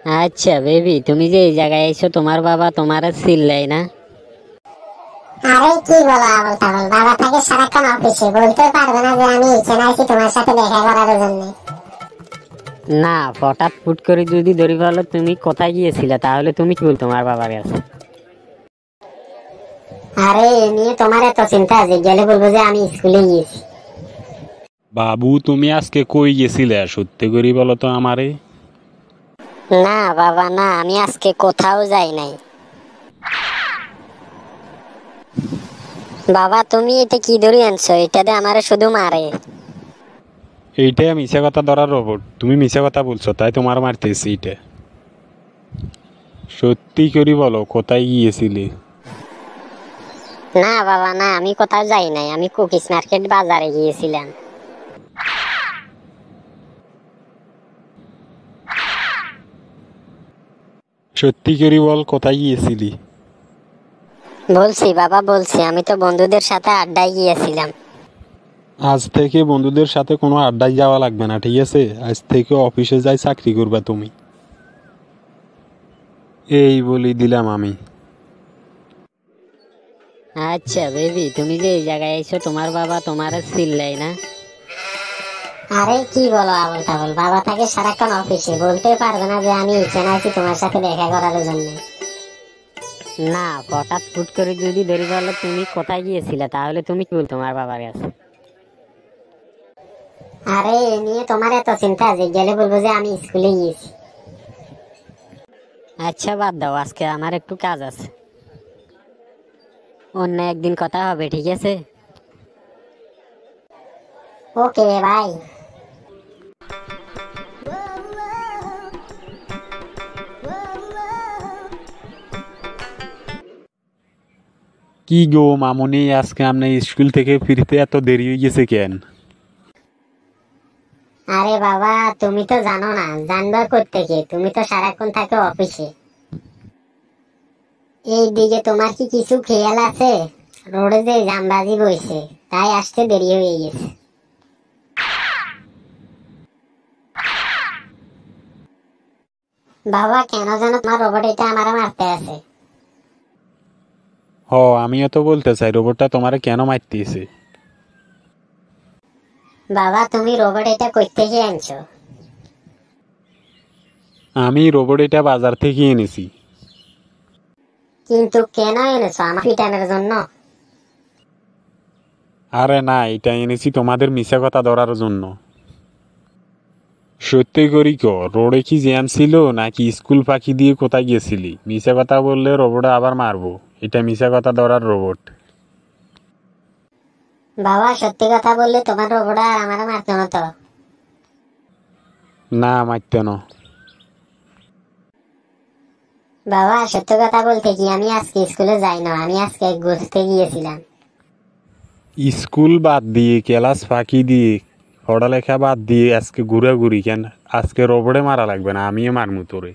আচ্ছা বেবি, তুমি যে এই জায়গায় এসো, তোমার বাবা তোমার চিল্লাই না? আরে কি বলো আবল তাবল, বাবা থাকে সারাক্ষণ অফিসে, বলতে পারবে না যে আমি এখানে আছি তোমার সাথে দেখা করার জন্য? না, হঠাৎ ফুট করে যদি ধরি বলো তুমি কোথায় গিয়েছিলে, তাহলে তুমি কি বল তোমার বাবার কাছে? আরে এ নিয়ে তোমার এত চিন্তা আছে, গেলে বলবো যে আমি স্কুলে গিয়েছি। বাবু, তুমি আজকে কই গেছিলে? সত্যি করি বলো তো আমারে। না বাবা না, আমি আজকে কোথাও যাই নাই। বাবা তুমি এটা কি ধরে আনছো? এটাতে আমারে শুধু মারে। এইটা মিশা কথা ধরার রোবট, তুমি মিশা কথা বলছো তাই তোমার মারতেছি। এইটা সত্যি করি বলো, কোথায় গিয়েছিলে? না বাবা না, আমি কোথাও যাই নাই, আমি কুকিজ মার্কেট বাজারে গিয়েছিলাম। সত্যি করি বল, কোথায় গিয়েছিলি? বলছি বাবা বলছি, আমি তো বন্ধুদের সাথে আড্ডায় গিয়েছিলাম। আজ থেকে বন্ধুদের সাথে কোনো আড্ডায় যাওয়া লাগবে না, ঠিক আছে? আজ থেকে অফিসে যাই চাকরি করবা তুমি। এই বলি দিলাম আমি। আচ্ছা বেবি, তুমি যে এই জায়গায় এসো, তোমার বাবা তোমার চিল্লাই না? আরে কি বলো আবল তাবল, বাবা থাকে সারাক্ষণ অফিসে, বলতে পারবে না যে আমি এখানে আছি তোমার সাথে দেখা করার জন্য? না, হঠাৎ ফুট করে যদি ধরি বলো তুমি কোথায় গিয়েছিলে, তাহলে তুমি কি বল তোমার বাবার কাছে? আরে এ নিয়ে তোমার এত চিন্তা আছে, গেলে বলবো যে আমি স্কুলে গিয়েছি। আচ্ছা বাদ দাও, আজকে আমার একটু কাজ আছে, অন্য একদিন কথা হবে, ঠিক আছে? ওকে ভাই। কি গো মামুনি, আজকে আপনি স্কুল থেকে ফিরতে এত দেরি হয়ে গেছে কেন? আরে বাবা তুমি তো জানো না, জানবা কোত্থেকে, তুমি তো সারাক্ষণ থাকো অফিসে। এই দিকে তোমার কি কিছু খেয়াল আছে? রোডে যে জামবাজি বইছে, তাই আসতে দেরি হয়ে গেছে। বাবা কেন যেন তোমার রোবট এটা আমারে মারতে আছে। হ, আমিও তো বলতে চাই রোবটটা তোমারে কেন মারতেছে। বাবা তুমি রোবট এটা কই থেকে আনছো? আমি রোবট এটা বাজার থেকে এনেছি। কিন্তু কেন এনেছো, আমার পিটানোর জন্য? আরে না, এটা এনেছি তোমাদের মিশা কথা ধরার জন্য। সত্যি করি ক, রোডে কি জ্যাম ছিল নাকি স্কুল ফাঁকি দিয়ে কোথায় গেছিলি? মিশা কথা বললে রোবটে আবার মারবো। এটা মিশা কথা ধরার রোবট। বাবা সত্যি কথা বললে তোমার রোবট আর আমারে মারতো না তো? না, মারতে না। বাবা সত্যি কথা বলতে কি, আমি আজকে স্কুলে যাই না, আমি আজকে ঘুরতে গিয়েছিলাম। স্কুল বাদ দিয়ে, ক্লাস ফাঁকি দিয়ে, পড়ালেখা বাদ দিয়ে আজকে ঘুরাঘুরি কেন? আজকে রোবটে মারা লাগবে না, আমিও মারমু তোরে।